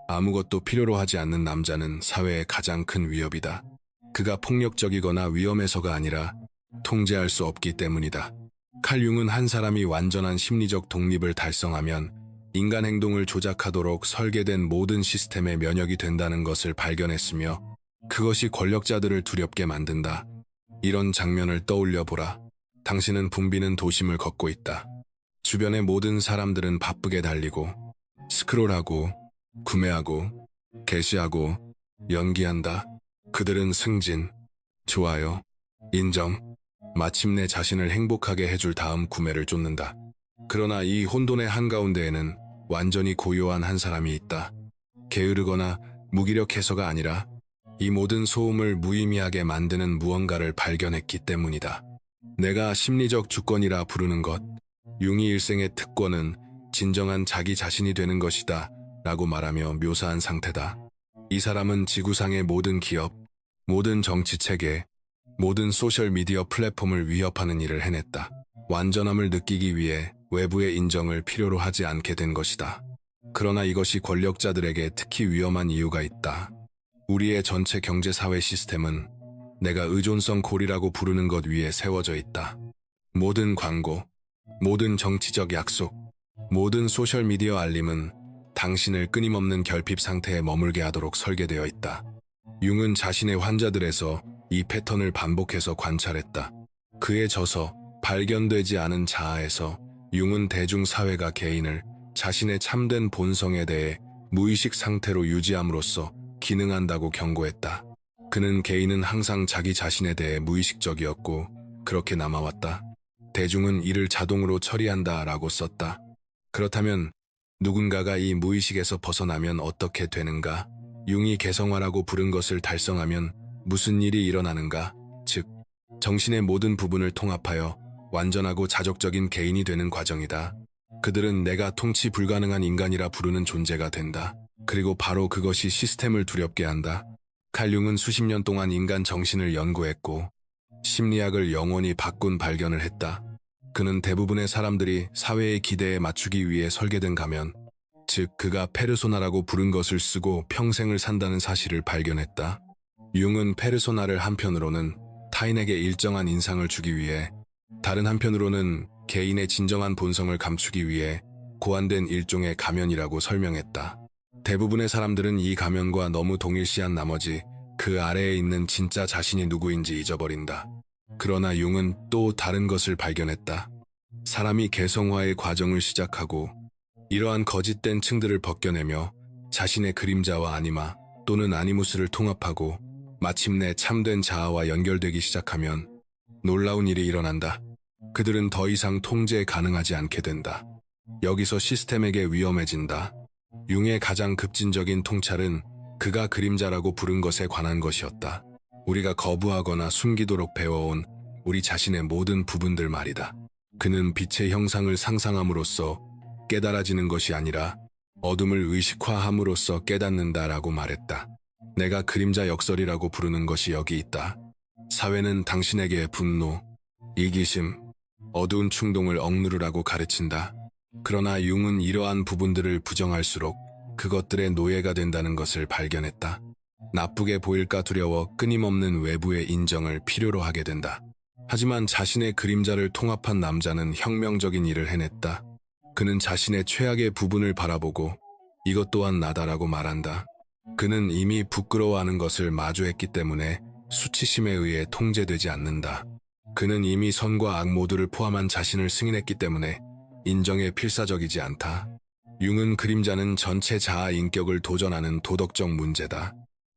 아무것도 필요로 하지 않는 남자는 사회의 가장 큰 위협이다. 그가 폭력적이거나 위험해서가 아니라 통제할 수 없기 때문이다. 칼 융은 한 사람이 완전한 심리적 독립을 달성하면 인간 행동을 조작하도록 설계된 모든 시스템의 면역이 된다는 것을 발견했으며 그것이 권력자들을 두렵게 만든다. 이런 장면을 떠올려 보라. 당신은 붐비는 도심을 걷고 있다. 주변의 모든 사람들은 바쁘게 달리고 스크롤하고 구매하고 게시하고 연기한다. 그들은 승진, 좋아요, 인정, 마침내 자신을 행복하게 해줄 다음 구매를 쫓는다. 그러나 이 혼돈의 한가운데에는 완전히 고요한 한 사람이 있다. 게으르거나 무기력해서가 아니라 이 모든 소음을 무의미하게 만드는 무언가를 발견했기 때문이다. 내가 심리적 주권이라 부르는 것, 융이 일생의 특권은 진정한 자기 자신이 되는 것이다 라고 말하며 묘사한 상태다. 이 사람은 지구상의 모든 기업, 모든 정치체계, 모든 소셜미디어 플랫폼을 위협하는 일을 해냈다. 완전함을 느끼기 위해 외부의 인정을 필요로 하지 않게 된 것이다. 그러나 이것이 권력자들에게 특히 위험한 이유가 있다. 우리의 전체 경제사회 시스템은 내가 의존성 고리라고 부르는 것 위에 세워져 있다. 모든 광고, 모든 정치적 약속, 모든 소셜미디어 알림은 당신을 끊임없는 결핍 상태에 머물게 하도록 설계되어 있다. 융은 자신의 환자들에서 이 패턴을 반복해서 관찰했다. 그의 저서 발견되지 않은 자아에서 융은 대중사회가 개인을 자신의 참된 본성에 대해 무의식 상태로 유지함으로써 기능한다고 경고했다. 그는 개인은 항상 자기 자신에 대해 무의식적이었고 그렇게 남아왔다. 대중은 이를 자동으로 처리한다 라고 썼다. 그렇다면 누군가가 이 무의식에서 벗어나면 어떻게 되는가? 융이 개성화라고 부른 것을 달성하면 무슨 일이 일어나는가? 즉, 정신의 모든 부분을 통합하여 완전하고 자족적인 개인이 되는 과정이다. 그들은 내가 통치 불가능한 인간이라 부르는 존재가 된다. 그리고 바로 그것이 시스템을 두렵게 한다. 칼 융은 수십 년 동안 인간 정신을 연구했고 심리학을 영원히 바꾼 발견을 했다. 그는 대부분의 사람들이 사회의 기대에 맞추기 위해 설계된 가면, 즉 그가 페르소나라고 부른 것을 쓰고 평생을 산다는 사실을 발견했다. 융은 페르소나를 한편으로는 타인에게 일정한 인상을 주기 위해, 다른 한편으로는 개인의 진정한 본성을 감추기 위해 고안된 일종의 가면이라고 설명했다. 대부분의 사람들은 이 가면과 너무 동일시한 나머지 그 아래에 있는 진짜 자신이 누구인지 잊어버린다. 그러나 융은 또 다른 것을 발견했다. 사람이 개성화의 과정을 시작하고 이러한 거짓된 층들을 벗겨내며 자신의 그림자와 아니마 또는 아니무스를 통합하고 마침내 참된 자아와 연결되기 시작하면 놀라운 일이 일어난다. 그들은 더 이상 통제 가능하지 않게 된다. 여기서 시스템에게 위험해진다. 융의 가장 급진적인 통찰은 그가 그림자라고 부른 것에 관한 것이었다. 우리가 거부하거나 숨기도록 배워온 우리 자신의 모든 부분들 말이다. 그는 빛의 형상을 상상함으로써 깨달아지는 것이 아니라 어둠을 의식화함으로써 깨닫는다라고 말했다. 내가 그림자 역설이라고 부르는 것이 여기 있다. 사회는 당신에게 분노, 이기심, 어두운 충동을 억누르라고 가르친다. 그러나 융은 이러한 부분들을 부정할수록 그것들의 노예가 된다는 것을 발견했다. 나쁘게 보일까 두려워 끊임없는 외부의 인정을 필요로 하게 된다. 하지만 자신의 그림자를 통합한 남자는 혁명적인 일을 해냈다. 그는 자신의 최악의 부분을 바라보고 이것 또한 나다라고 말한다. 그는 이미 부끄러워하는 것을 마주했기 때문에 수치심에 의해 통제되지 않는다. 그는 이미 선과 악 모두를 포함한 자신을 승인했기 때문에 인정에 필사적이지 않다. 융은 그림자는 전체 자아 인격을 도전하는 도덕적 문제다.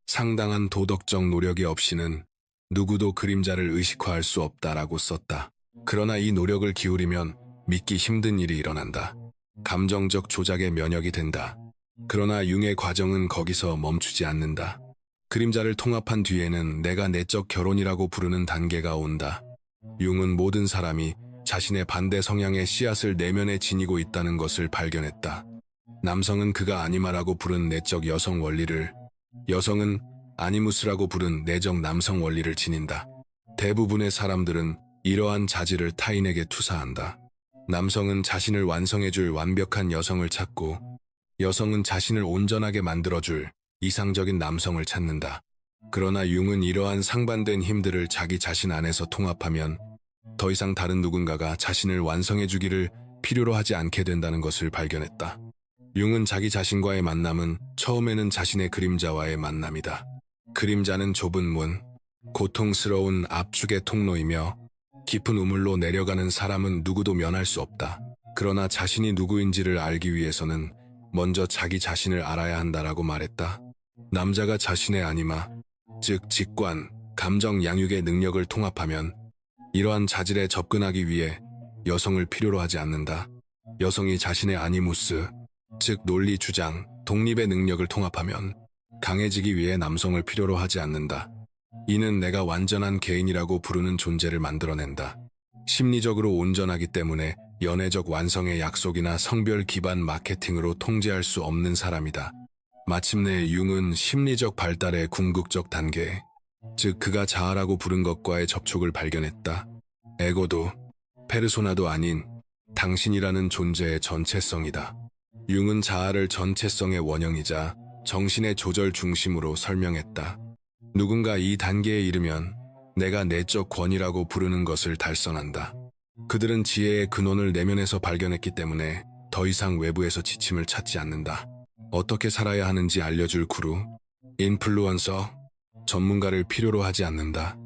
상당한 도덕적 노력이 없이는 누구도 그림자를 의식화할 수 없다라고 썼다. 그러나 이 노력을 기울이면 믿기 힘든 일이 일어난다. 감정적 조작의 면역이 된다. 그러나 융의 과정은 거기서 멈추지 않는다. 그림자를 통합한 뒤에는 내가 내적 결혼이라고 부르는 단계가 온다. 융은 모든 사람이 자신의 반대 성향의 씨앗을 내면에 지니고 있다는 것을 발견했다. 남성은 그가 아니마라고 부른 내적 여성 원리를, 여성은 아니무스라고 부른 내적 남성 원리를 지닌다. 대부분의 사람들은 이러한 자질을 타인에게 투사한다. 남성은 자신을 완성해줄 완벽한 여성을 찾고, 여성은 자신을 온전하게 만들어줄 이상적인 남성을 찾는다. 그러나 융은 이러한 상반된 힘들을 자기 자신 안에서 통합하면 더 이상 다른 누군가가 자신을 완성해주기를 필요로 하지 않게 된다는 것을 발견했다. 융은 자기 자신과의 만남은 처음에는 자신의 그림자와의 만남이다. 그림자는 좁은 문, 고통스러운 압축의 통로이며 깊은 우물로 내려가는 사람은 누구도 면할 수 없다. 그러나 자신이 누구인지를 알기 위해서는 먼저 자기 자신을 알아야 한다라고 말했다. 남자가 자신의 아니마, 즉 직관, 감정 양육의 능력을 통합하면 이러한 자질에 접근하기 위해 여성을 필요로 하지 않는다. 여성이 자신의 아니무스, 즉 논리 주장, 독립의 능력을 통합하면 강해지기 위해 남성을 필요로 하지 않는다. 이는 내가 완전한 개인이라고 부르는 존재를 만들어낸다. 심리적으로 온전하기 때문에 연애적 완성의 약속이나 성별 기반 마케팅으로 통제할 수 없는 사람이다. 마침내 융은 심리적 발달의 궁극적 단계, 즉 그가 자아라고 부른 것과의 접촉을 발견했다. 에고도, 페르소나도 아닌 당신이라는 존재의 전체성이다. 융은 자아를 전체성의 원형이자 정신의 조절 중심으로 설명했다. 누군가 이 단계에 이르면 내가 내적 권위라고 부르는 것을 달성한다. 그들은 지혜의 근원을 내면에서 발견했기 때문에 더 이상 외부에서 지침을 찾지 않는다. 어떻게 살아야 하는지 알려줄 구루, 인플루언서, 전문가를 필요로 하지 않는다.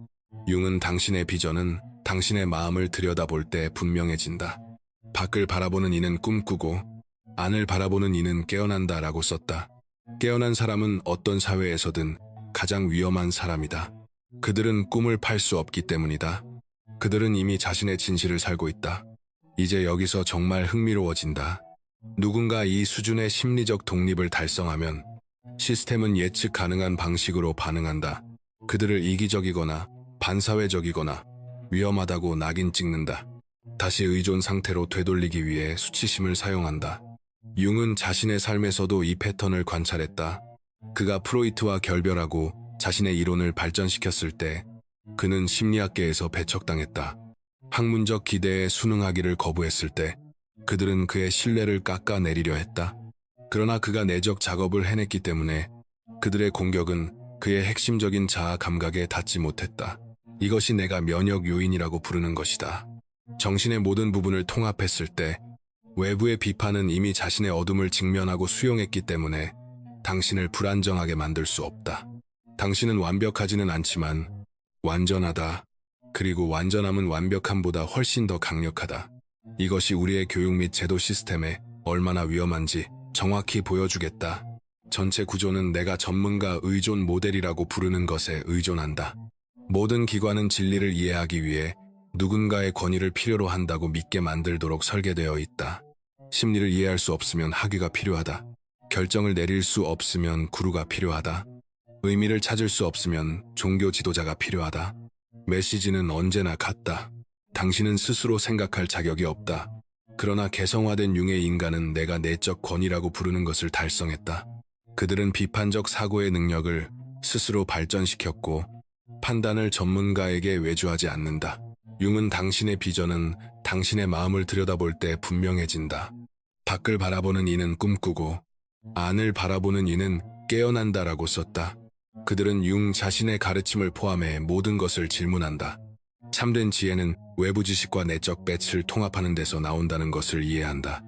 융은 당신의 비전은 당신의 마음을 들여다볼 때 분명해진다. 밖을 바라보는 이는 꿈꾸고 안을 바라보는 이는 깨어난다라고 썼다. 깨어난 사람은 어떤 사회에서든 가장 위험한 사람이다. 그들은 꿈을 팔 수 없기 때문이다. 그들은 이미 자신의 진실을 살고 있다. 이제 여기서 정말 흥미로워진다. 누군가 이 수준의 심리적 독립을 달성하면 시스템은 예측 가능한 방식으로 반응한다. 그들을 이기적이거나 반사회적이거나 위험하다고 낙인 찍는다. 다시 의존 상태로 되돌리기 위해 수치심을 사용한다. 융은 자신의 삶에서도 이 패턴을 관찰했다. 그가 프로이트와 결별하고 자신의 이론을 발전시켰을 때 그는 심리학계에서 배척당했다. 학문적 기대에 순응하기를 거부했을 때 그들은 그의 신뢰를 깎아내리려 했다. 그러나 그가 내적 작업을 해냈기 때문에 그들의 공격은 그의 핵심적인 자아 감각에 닿지 못했다. 이것이 내가 면역 요인이라고 부르는 것이다. 정신의 모든 부분을 통합했을 때 외부의 비판은 이미 자신의 어둠을 직면하고 수용했기 때문에 당신을 불안정하게 만들 수 없다. 당신은 완벽하지는 않지만 완전하다. 그리고 완전함은 완벽함보다 훨씬 더 강력하다. 이것이 우리의 교육 및 제도 시스템에 얼마나 위험한지 정확히 보여주겠다. 전체 구조는 내가 전문가 의존 모델이라고 부르는 것에 의존한다. 모든 기관은 진리를 이해하기 위해 누군가의 권위를 필요로 한다고 믿게 만들도록 설계되어 있다. 심리를 이해할 수 없으면 학위가 필요하다. 결정을 내릴 수 없으면 구루가 필요하다. 의미를 찾을 수 없으면 종교 지도자가 필요하다. 메시지는 언제나 같다. 당신은 스스로 생각할 자격이 없다. 그러나 개성화된 융의 인간은 내가 내적 권위라고 부르는 것을 달성했다. 그들은 비판적 사고의 능력을 스스로 발전시켰고 판단을 전문가에게 외주하지 않는다. 융은 당신의 비전은 당신의 마음을 들여다볼 때 분명해진다. 밖을 바라보는 이는 꿈꾸고 안을 바라보는 이는 깨어난다라고 썼다. 그들은 융 자신의 가르침을 포함해 모든 것을 질문한다. 참된 지혜는 외부 지식과 내적 배치를 통합하는 데서 나온다는 것을 이해한다.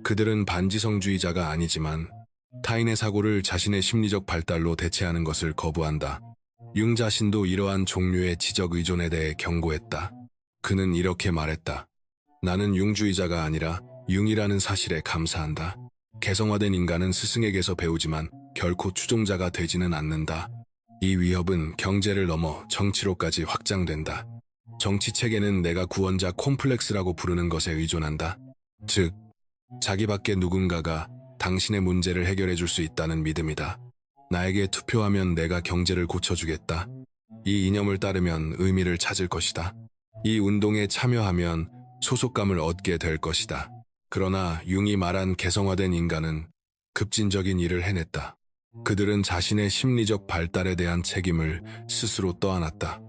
그들은 반지성주의자가 아니지만 타인의 사고를 자신의 심리적 발달로 대체하는 것을 거부한다. 융 자신도 이러한 종류의 지적 의존에 대해 경고했다. 그는 이렇게 말했다. 나는 융주의자가 아니라 융이라는 사실에 감사한다. 개성화된 인간은 스승에게서 배우지만 결코 추종자가 되지는 않는다. 이 위협은 경제를 넘어 정치로까지 확장된다. 정치 체계는 내가 구원자 콤플렉스라고 부르는 것에 의존한다. 즉, 자기 밖에 누군가가 당신의 문제를 해결해 줄 수 있다는 믿음이다. 나에게 투표하면 내가 경제를 고쳐주겠다. 이 이념을 따르면 의미를 찾을 것이다. 이 운동에 참여하면 소속감을 얻게 될 것이다. 그러나 융이 말한 개성화된 인간은 급진적인 일을 해냈다. 그들은 자신의 심리적 발달에 대한 책임을 스스로 떠안았다.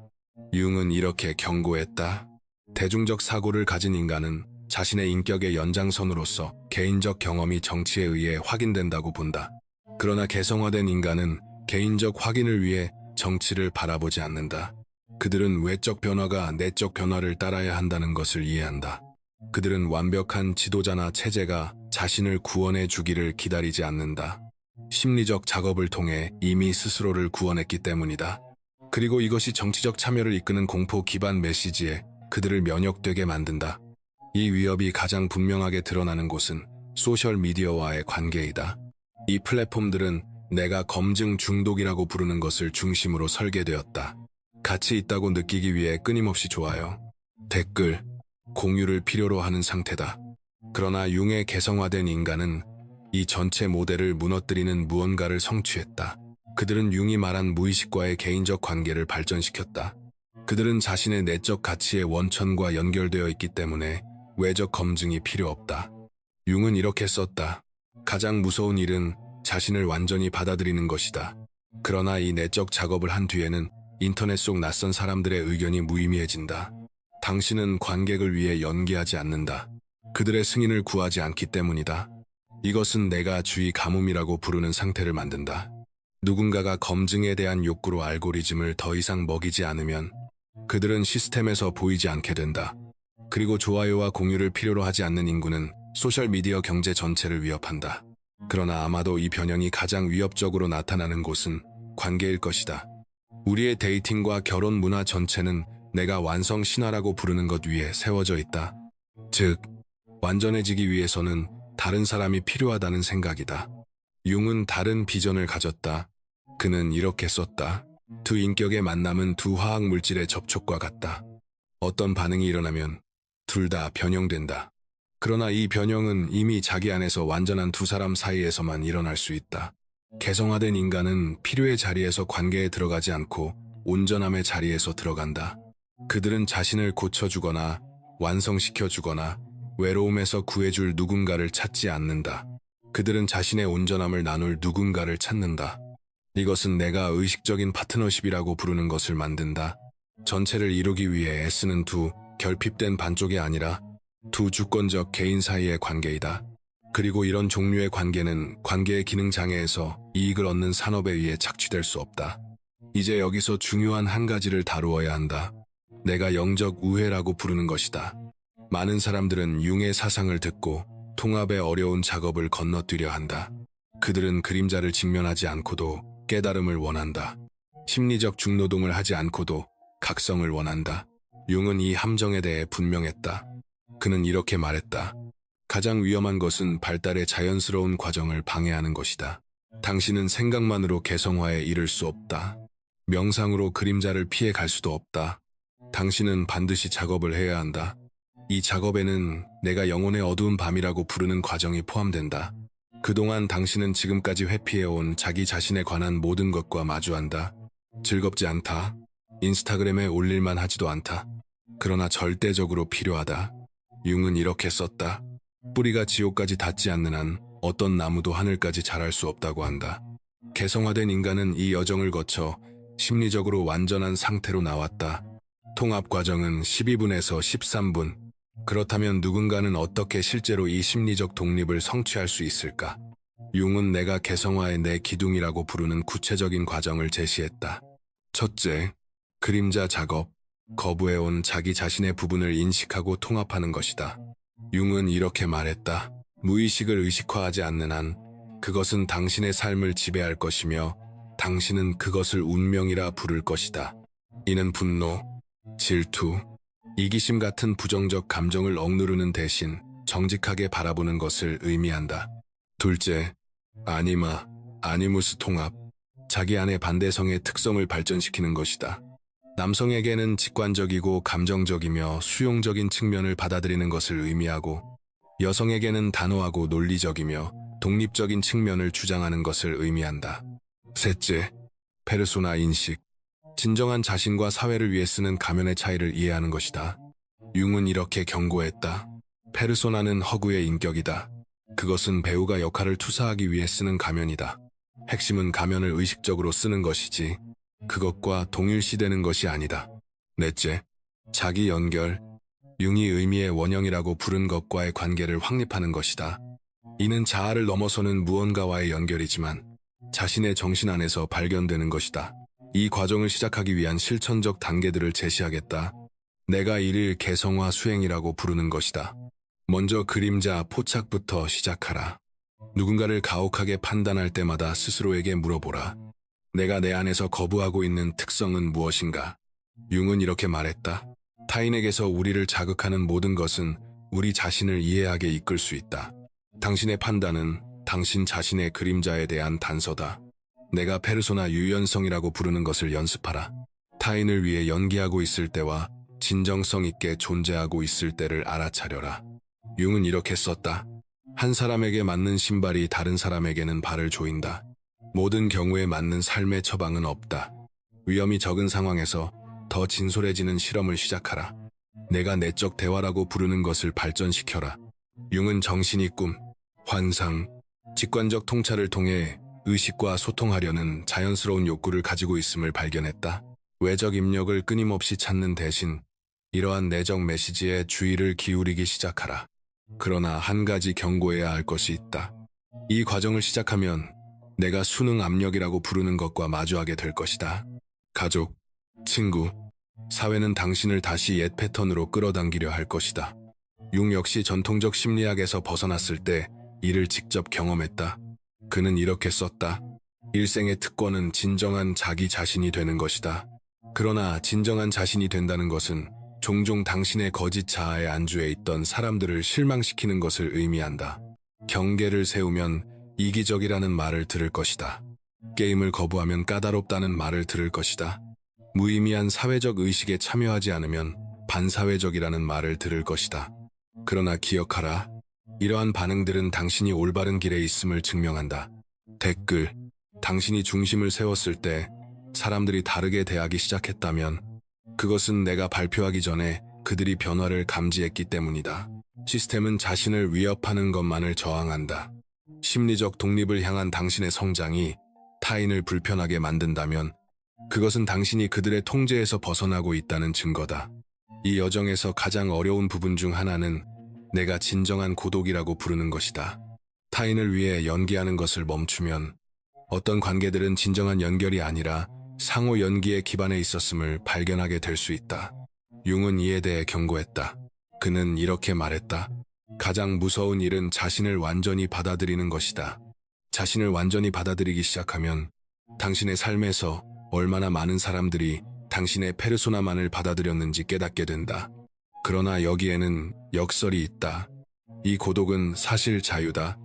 융은 이렇게 경고했다. 대중적 사고를 가진 인간은 자신의 인격의 연장선으로서 개인적 경험이 정치에 의해 확인된다고 본다. 그러나 개성화된 인간은 개인적 확인을 위해 정치를 바라보지 않는다. 그들은 외적 변화가 내적 변화를 따라야 한다는 것을 이해한다. 그들은 완벽한 지도자나 체제가 자신을 구원해 주기를 기다리지 않는다. 심리적 작업을 통해 이미 스스로를 구원했기 때문이다. 그리고 이것이 정치적 참여를 이끄는 공포 기반 메시지에 그들을 면역되게 만든다. 이 위협이 가장 분명하게 드러나는 곳은 소셜미디어와의 관계이다. 이 플랫폼들은 내가 검증 중독이라고 부르는 것을 중심으로 설계되었다. 가치 있다고 느끼기 위해 끊임없이 좋아요, 댓글, 공유를 필요로 하는 상태다. 그러나 융의 개성화된 인간은 이 전체 모델을 무너뜨리는 무언가를 성취했다. 그들은 융이 말한 무의식과의 개인적 관계를 발전시켰다. 그들은 자신의 내적 가치의 원천과 연결되어 있기 때문에 외적 검증이 필요 없다. 융은 이렇게 썼다. 가장 무서운 일은 자신을 완전히 받아들이는 것이다. 그러나 이 내적 작업을 한 뒤에는 인터넷 속 낯선 사람들의 의견이 무의미해진다. 당신은 관객을 위해 연기하지 않는다. 그들의 승인을 구하지 않기 때문이다. 이것은 내가 주의 가뭄이라고 부르는 상태를 만든다. 누군가가 검증에 대한 욕구로 알고리즘을 더 이상 먹이지 않으면 그들은 시스템에서 보이지 않게 된다. 그리고 좋아요와 공유를 필요로 하지 않는 인구는 소셜미디어 경제 전체를 위협한다. 그러나 아마도 이 변형이 가장 위협적으로 나타나는 곳은 관계일 것이다. 우리의 데이팅과 결혼 문화 전체는 내가 완성 신화라고 부르는 것 위에 세워져 있다. 즉, 완전해지기 위해서는 다른 사람이 필요하다는 생각이다. 융은 다른 비전을 가졌다. 그는 이렇게 썼다. 두 인격의 만남은 두 화학 물질의 접촉과 같다. 어떤 반응이 일어나면 둘 다 변형된다. 그러나 이 변형은 이미 자기 안에서 완전한 두 사람 사이에서만 일어날 수 있다. 개성화된 인간은 필요의 자리에서 관계에 들어가지 않고 온전함의 자리에서 들어간다. 그들은 자신을 고쳐주거나 완성시켜주거나 외로움에서 구해줄 누군가를 찾지 않는다. 그들은 자신의 온전함을 나눌 누군가를 찾는다. 이것은 내가 의식적인 파트너십이라고 부르는 것을 만든다. 전체를 이루기 위해 애쓰는 두 결핍된 반쪽이 아니라 두 주권적 개인 사이의 관계이다. 그리고 이런 종류의 관계는 관계의 기능 장애에서 이익을 얻는 산업에 의해 착취될 수 없다. 이제 여기서 중요한 한 가지를 다루어야 한다. 내가 영적 우회라고 부르는 것이다. 많은 사람들은 융의 사상을 듣고 통합의 어려운 작업을 건너뛰려 한다. 그들은 그림자를 직면하지 않고도 깨달음을 원한다. 심리적 중노동을 하지 않고도 각성을 원한다. 융은 이 함정에 대해 분명했다. 그는 이렇게 말했다. 가장 위험한 것은 발달의 자연스러운 과정을 방해하는 것이다. 당신은 생각만으로 개성화에 이를 수 없다. 명상으로 그림자를 피해 갈 수도 없다. 당신은 반드시 작업을 해야 한다. 이 작업에는 내가 영혼의 어두운 밤이라고 부르는 과정이 포함된다. 그동안 당신은 지금까지 회피해온 자기 자신에 관한 모든 것과 마주한다. 즐겁지 않다. 인스타그램에 올릴만 하지도 않다. 그러나 절대적으로 필요하다. 융은 이렇게 썼다. 뿌리가 지옥까지 닿지 않는 한 어떤 나무도 하늘까지 자랄 수 없다고 한다. 개성화된 인간은 이 여정을 거쳐 심리적으로 완전한 상태로 나왔다. 통합 과정은 12분에서 13분. 그렇다면 누군가는 어떻게 실제로 이 심리적 독립을 성취할 수 있을까? 융은 내가 개성화의 내 기둥이라고 부르는 구체적인 과정을 제시했다. 첫째, 그림자 작업, 거부해온 자기 자신의 부분을 인식하고 통합하는 것이다. 융은 이렇게 말했다. 무의식을 의식화하지 않는 한 그것은 당신의 삶을 지배할 것이며 당신은 그것을 운명이라 부를 것이다. 이는 분노, 질투, 이기심 같은 부정적 감정을 억누르는 대신 정직하게 바라보는 것을 의미한다. 둘째, 아니마, 아니무스 통합, 자기 안의 반대성의 특성을 발전시키는 것이다. 남성에게는 직관적이고 감정적이며 수용적인 측면을 받아들이는 것을 의미하고 여성에게는 단호하고 논리적이며 독립적인 측면을 주장하는 것을 의미한다. 셋째, 페르소나 인식, 진정한 자신과 사회를 위해 쓰는 가면의 차이를 이해하는 것이다. 융은 이렇게 경고했다. 페르소나는 허구의 인격이다. 그것은 배우가 역할을 투사하기 위해 쓰는 가면이다. 핵심은 가면을 의식적으로 쓰는 것이지 그것과 동일시되는 것이 아니다. 넷째, 자기 연결, 융이 의미의 원형이라고 부른 것과의 관계를 확립하는 것이다. 이는 자아를 넘어서는 무언가와의 연결이지만 자신의 정신 안에서 발견되는 것이다. 이 과정을 시작하기 위한 실천적 단계들을 제시하겠다. 내가 이를 개성화 수행이라고 부르는 것이다. 먼저 그림자 포착부터 시작하라. 누군가를 가혹하게 판단할 때마다 스스로에게 물어보라. 내가 내 안에서 거부하고 있는 특성은 무엇인가? 융은 이렇게 말했다. 타인에게서 우리를 자극하는 모든 것은 우리 자신을 이해하게 이끌 수 있다. 당신의 판단은 당신 자신의 그림자에 대한 단서다. 내가 페르소나 유연성이라고 부르는 것을 연습하라. 타인을 위해 연기하고 있을 때와 진정성 있게 존재하고 있을 때를 알아차려라. 융은 이렇게 썼다. 한 사람에게 맞는 신발이 다른 사람에게는 발을 조인다. 모든 경우에 맞는 삶의 처방은 없다. 위험이 적은 상황에서 더 진솔해지는 실험을 시작하라. 내가 내적 대화라고 부르는 것을 발전시켜라. 융은 정신이 꿈, 환상, 직관적 통찰을 통해 의식과 소통하려는 자연스러운 욕구를 가지고 있음을 발견했다. 외적 입력을 끊임없이 찾는 대신 이러한 내적 메시지에 주의를 기울이기 시작하라. 그러나 한 가지 경고해야 할 것이 있다. 이 과정을 시작하면 내가 수능 압력이라고 부르는 것과 마주하게 될 것이다. 가족, 친구, 사회는 당신을 다시 옛 패턴으로 끌어당기려 할 것이다. 융 역시 전통적 심리학에서 벗어났을 때 이를 직접 경험했다. 그는 이렇게 썼다. 일생의 특권은 진정한 자기 자신이 되는 것이다. 그러나 진정한 자신이 된다는 것은 종종 당신의 거짓 자아에 안주해 있던 사람들을 실망시키는 것을 의미한다. 경계를 세우면 이기적이라는 말을 들을 것이다. 게임을 거부하면 까다롭다는 말을 들을 것이다. 무의미한 사회적 의식에 참여하지 않으면 반사회적이라는 말을 들을 것이다. 그러나 기억하라. 이러한 반응들은 당신이 올바른 길에 있음을 증명한다. 댓글, 당신이 중심을 세웠을 때 사람들이 다르게 대하기 시작했다면 그것은 내가 발표하기 전에 그들이 변화를 감지했기 때문이다. 시스템은 자신을 위협하는 것만을 저항한다. 심리적 독립을 향한 당신의 성장이 타인을 불편하게 만든다면 그것은 당신이 그들의 통제에서 벗어나고 있다는 증거다. 이 여정에서 가장 어려운 부분 중 하나는 내가 진정한 고독이라고 부르는 것이다. 타인을 위해 연기하는 것을 멈추면 어떤 관계들은 진정한 연결이 아니라 상호 연기에 기반해 있었음을 발견하게 될 수 있다. 융은 이에 대해 경고했다. 그는 이렇게 말했다. 가장 무서운 일은 자신을 완전히 받아들이는 것이다. 자신을 완전히 받아들이기 시작하면 당신의 삶에서 얼마나 많은 사람들이 당신의 페르소나만을 받아들였는지 깨닫게 된다. 그러나 여기에는 역설이 있다. 이 고독은 사실 자유다.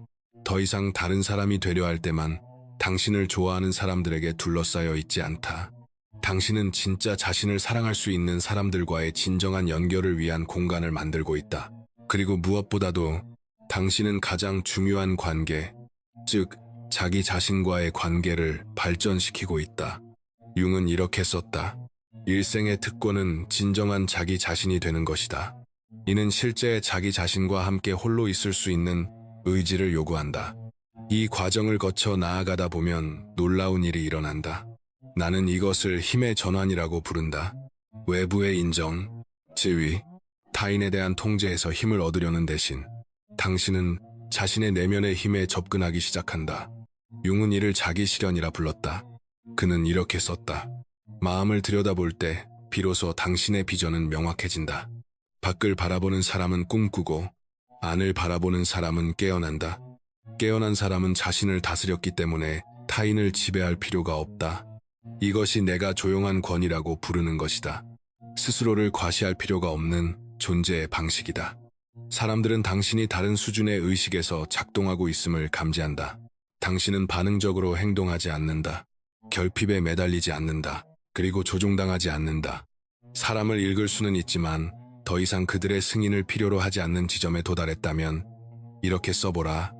더 이상 다른 사람이 되려 할 때만 당신을 좋아하는 사람들에게 둘러싸여 있지 않다. 당신은 진짜 자신을 사랑할 수 있는 사람들과의 진정한 연결을 위한 공간을 만들고 있다. 그리고 무엇보다도 당신은 가장 중요한 관계, 즉 자기 자신과의 관계를 발전시키고 있다. 융은 이렇게 썼다. 일생의 특권은 진정한 자기 자신이 되는 것이다. 이는 실제 자기 자신과 함께 홀로 있을 수 있는 의지를 요구한다. 이 과정을 거쳐 나아가다 보면 놀라운 일이 일어난다. 나는 이것을 힘의 전환이라고 부른다. 외부의 인정, 지위, 타인에 대한 통제에서 힘을 얻으려는 대신 당신은 자신의 내면의 힘에 접근하기 시작한다. 융은 이를 자기 실현이라 불렀다. 그는 이렇게 썼다. 마음을 들여다볼 때 비로소 당신의 비전은 명확해진다. 밖을 바라보는 사람은 꿈꾸고 안을 바라보는 사람은 깨어난다. 깨어난 사람은 자신을 다스렸기 때문에 타인을 지배할 필요가 없다. 이것이 내가 조용한 권위라고 부르는 것이다. 스스로를 과시할 필요가 없는 존재의 방식이다. 사람들은 당신이 다른 수준의 의식에서 작동하고 있음을 감지한다. 당신은 반응적으로 행동하지 않는다. 결핍에 매달리지 않는다. 그리고 조종당하지 않는다. 사람을 읽을 수는 있지만 더 이상 그들의 승인을 필요로 하지 않는 지점에 도달했다면 이렇게 써보라.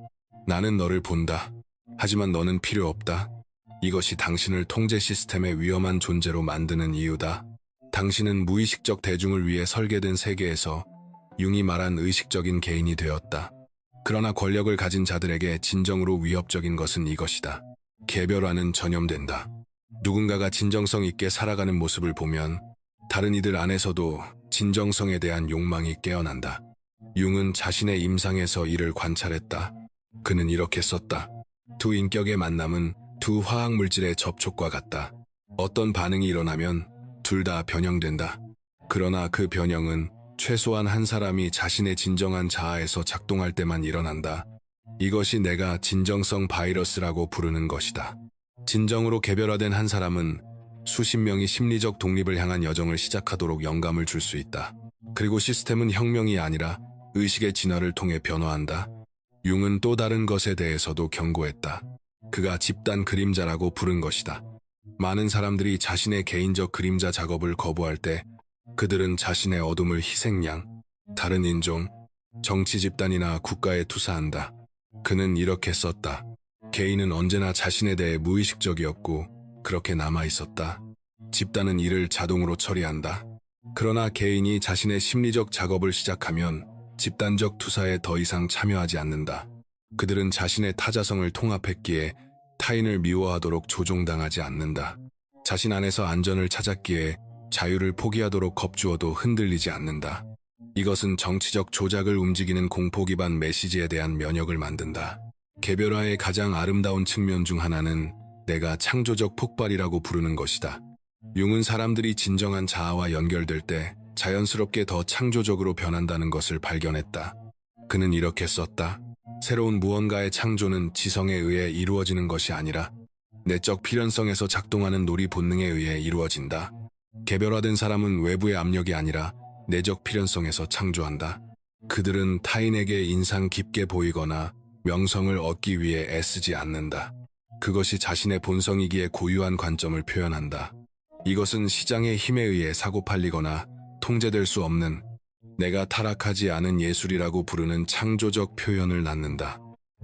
나는 너를 본다. 하지만 너는 필요 없다. 이것이 당신을 통제 시스템의 위험한 존재로 만드는 이유다. 당신은 무의식적 대중을 위해 설계된 세계에서 융이 말한 의식적인 개인이 되었다. 그러나 권력을 가진 자들에게 진정으로 위협적인 것은 이것이다. 개별화는 전염된다. 누군가가 진정성 있게 살아가는 모습을 보면 다른 이들 안에서도 진정성에 대한 욕망이 깨어난다. 융은 자신의 임상에서 이를 관찰했다. 그는 이렇게 썼다. 두 인격의 만남은 두 화학물질의 접촉과 같다. 어떤 반응이 일어나면 둘 다 변형된다. 그러나 그 변형은 최소한 한 사람이 자신의 진정한 자아에서 작동할 때만 일어난다. 이것이 내가 진정성 바이러스라고 부르는 것이다. 진정으로 개별화된 한 사람은 수십 명이 심리적 독립을 향한 여정을 시작하도록 영감을 줄 수 있다. 그리고 시스템은 혁명이 아니라 의식의 진화를 통해 변화한다. 융은 또 다른 것에 대해서도 경고했다. 그가 집단 그림자라고 부른 것이다. 많은 사람들이 자신의 개인적 그림자 작업을 거부할 때 그들은 자신의 어둠을 희생양, 다른 인종, 정치 집단이나 국가에 투사한다. 그는 이렇게 썼다. 개인은 언제나 자신에 대해 무의식적이었고 그렇게 남아있었다. 집단은 이를 자동으로 처리한다. 그러나 개인이 자신의 심리적 작업을 시작하면 집단적 투사에 더 이상 참여하지 않는다. 그들은 자신의 타자성을 통합했기에 타인을 미워하도록 조종당하지 않는다. 자신 안에서 안전을 찾았기에 자유를 포기하도록 겁주어도 흔들리지 않는다. 이것은 정치적 조작을 움직이는 공포 기반 메시지에 대한 면역을 만든다. 개별화의 가장 아름다운 측면 중 하나는 내가 창조적 폭발이라고 부르는 것이다. 융은 사람들이 진정한 자아와 연결될 때 자연스럽게 더 창조적으로 변한다는 것을 발견했다. 그는 이렇게 썼다. 새로운 무언가의 창조는 지성에 의해 이루어지는 것이 아니라 내적 필연성에서 작동하는 놀이 본능에 의해 이루어진다. 개별화된 사람은 외부의 압력이 아니라 내적 필연성에서 창조한다. 그들은 타인에게 인상 깊게 보이거나 명성을 얻기 위해 애쓰지 않는다. 그것이 자신의 본성이기에 고유한 관점을 표현한다. 이것은 시장의 힘에 의해 사고팔리거나 통제될 수 없는 내가 타락하지 않은 예술이라고 부르는 창조적 표현을 낳는다.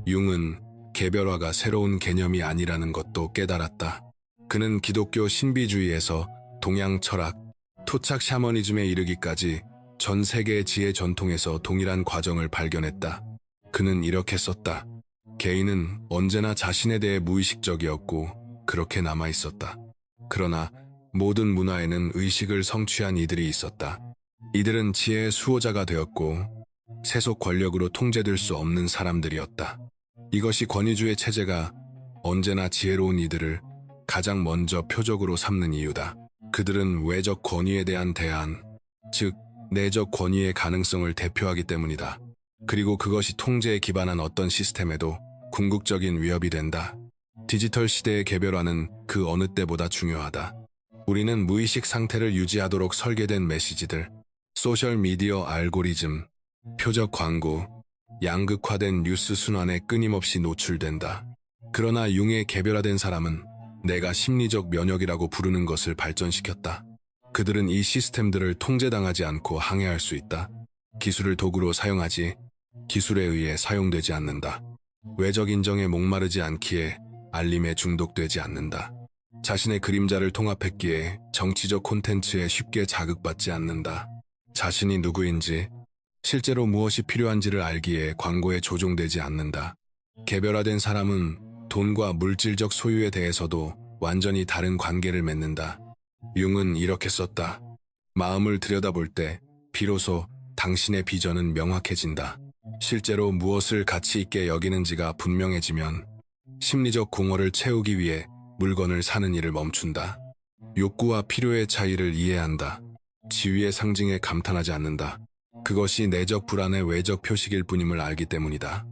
융은 개별화가 새로운 개념이 아니라는 것도 깨달았다. 그는 기독교 신비주의에서 동양 철학, 토착 샤머니즘에 이르기까지 전 세계의 지혜 전통에서 동일한 과정을 발견했다. 그는 이렇게 썼다. 개인은 언제나 자신에 대해 무의식적이었고 그렇게 남아있었다. 그러나 모든 문화에는 의식을 성취한 이들이 있었다. 이들은 지혜의 수호자가 되었고 세속 권력으로 통제될 수 없는 사람들이었다. 이것이 권위주의 체제가 언제나 지혜로운 이들을 가장 먼저 표적으로 삼는 이유다. 그들은 외적 권위에 대한 대안, 즉 내적 권위의 가능성을 대표하기 때문이다. 그리고 그것이 통제에 기반한 어떤 시스템에도 궁극적인 위협이 된다. 디지털 시대의 개별화는 그 어느 때보다 중요하다. 우리는 무의식 상태를 유지하도록 설계된 메시지들, 소셜미디어 알고리즘, 표적 광고, 양극화된 뉴스 순환에 끊임없이 노출된다. 그러나 융의 개별화된 사람은 내가 심리적 면역이라고 부르는 것을 발전시켰다. 그들은 이 시스템들을 통제당하지 않고 항해할 수 있다. 기술을 도구로 사용하지, 기술에 의해 사용되지 않는다. 외적 인정에 목마르지 않기에 알림에 중독되지 않는다. 자신의 그림자를 통합했기에 정치적 콘텐츠에 쉽게 자극받지 않는다. 자신이 누구인지, 실제로 무엇이 필요한지를 알기에 광고에 조종되지 않는다. 개별화된 사람은 돈과 물질적 소유에 대해서도 완전히 다른 관계를 맺는다. 융은 이렇게 썼다. 마음을 들여다볼 때 비로소 당신의 비전은 명확해진다. 실제로 무엇을 가치 있게 여기는지가 분명해지면 심리적 공허를 채우기 위해 물건을 사는 일을 멈춘다. 욕구와 필요의 차이를 이해한다. 지위의 상징에 감탄하지 않는다. 그것이 내적 불안의 외적 표식일 뿐임을 알기 때문이다.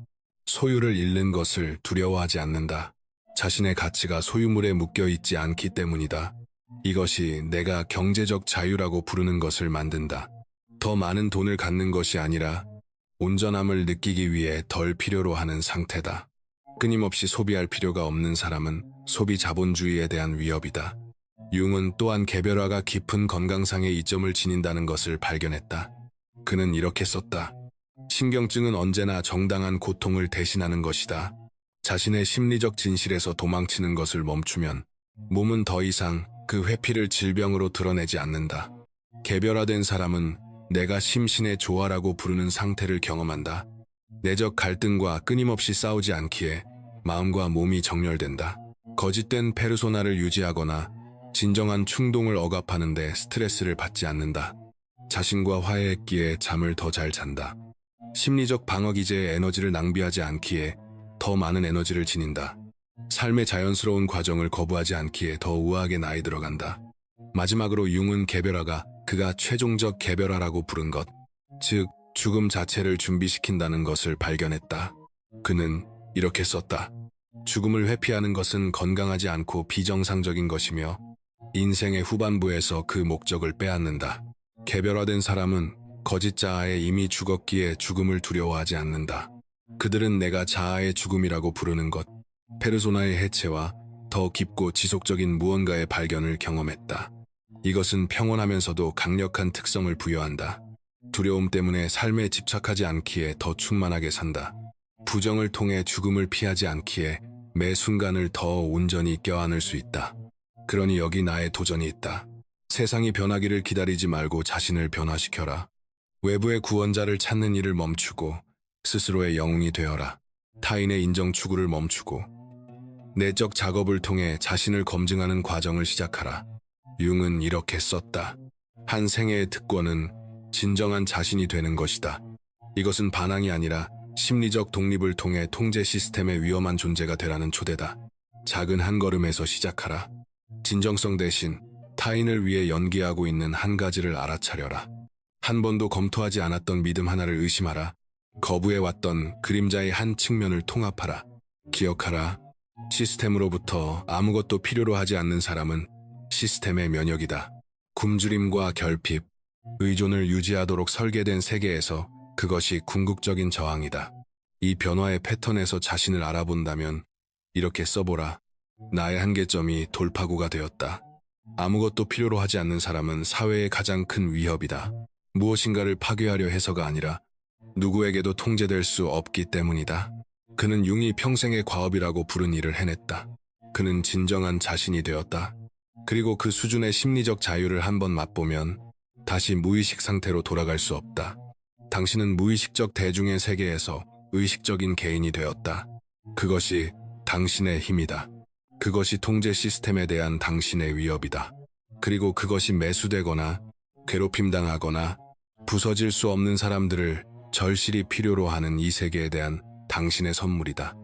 소유를 잃는 것을 두려워하지 않는다. 자신의 가치가 소유물에 묶여있지 않기 때문이다. 이것이 내가 경제적 자유라고 부르는 것을 만든다. 더 많은 돈을 갖는 것이 아니라 온전함을 느끼기 위해 덜 필요로 하는 상태다. 끊임없이 소비할 필요가 없는 사람은 소비 자본주의에 대한 위협이다. 융은 또한 개별화가 깊은 건강상의 이점을 지닌다는 것을 발견했다. 그는 이렇게 썼다. 신경증은 언제나 정당한 고통을 대신하는 것이다. 자신의 심리적 진실에서 도망치는 것을 멈추면 몸은 더 이상 그 회피를 질병으로 드러내지 않는다. 개별화된 사람은 내가 심신의 조화라고 부르는 상태를 경험한다. 내적 갈등과 끊임없이 싸우지 않기에 마음과 몸이 정렬된다. 거짓된 페르소나를 유지하거나 진정한 충동을 억압하는데 스트레스를 받지 않는다. 자신과 화해했기에 잠을 더 잘 잔다. 심리적 방어 기제에 에너지를 낭비하지 않기에 더 많은 에너지를 지닌다. 삶의 자연스러운 과정을 거부하지 않기에 더 우아하게 나이 들어간다. 마지막으로 융은 개별화가 그가 최종적 개별화라고 부른 것, 즉 죽음 자체를 준비시킨다는 것을 발견했다. 그는 이렇게 썼다. 죽음을 회피하는 것은 건강하지 않고 비정상적인 것이며 인생의 후반부에서 그 목적을 빼앗는다. 개별화된 사람은 거짓 자아에 이미 죽었기에 죽음을 두려워하지 않는다. 그들은 내가 자아의 죽음이라고 부르는 것, 페르소나의 해체와 더 깊고 지속적인 무언가의 발견을 경험했다. 이것은 평온하면서도 강력한 특성을 부여한다. 두려움 때문에 삶에 집착하지 않기에 더 충만하게 산다. 부정을 통해 죽음을 피하지 않기에 매 순간을 더 온전히 껴안을 수 있다. 그러니 여기 나의 도전이 있다. 세상이 변하기를 기다리지 말고 자신을 변화시켜라. 외부의 구원자를 찾는 일을 멈추고 스스로의 영웅이 되어라. 타인의 인정 추구를 멈추고 내적 작업을 통해 자신을 검증하는 과정을 시작하라. 융은 이렇게 썼다. 한 생애의 특권은 진정한 자신이 되는 것이다. 이것은 반항이 아니라 심리적 독립을 통해 통제 시스템의 위험한 존재가 되라는 초대다. 작은 한 걸음에서 시작하라. 진정성 대신 타인을 위해 연기하고 있는 한 가지를 알아차려라. 한 번도 검토하지 않았던 믿음 하나를 의심하라. 거부해왔던 그림자의 한 측면을 통합하라. 기억하라. 시스템으로부터 아무것도 필요로 하지 않는 사람은 시스템의 면역이다. 굶주림과 결핍, 의존을 유지하도록 설계된 세계에서 그것이 궁극적인 저항이다. 이 변화의 패턴에서 자신을 알아본다면 이렇게 써보라. 나의 한계점이 돌파구가 되었다. 아무것도 필요로 하지 않는 사람은 사회의 가장 큰 위협이다. 무엇인가를 파괴하려 해서가 아니라 누구에게도 통제될 수 없기 때문이다. 그는 융이 평생의 과업이라고 부른 일을 해냈다. 그는 진정한 자신이 되었다. 그리고 그 수준의 심리적 자유를 한번 맛보면 다시 무의식 상태로 돌아갈 수 없다. 당신은 무의식적 대중의 세계에서 의식적인 개인이 되었다. 그것이 당신의 힘이다. 그것이 통제 시스템에 대한 당신의 위협이다. 그리고 그것이 매수되거나 괴롭힘당하거나 부서질 수 없는 사람들을 절실히 필요로 하는 이 세계에 대한 당신의 선물이다.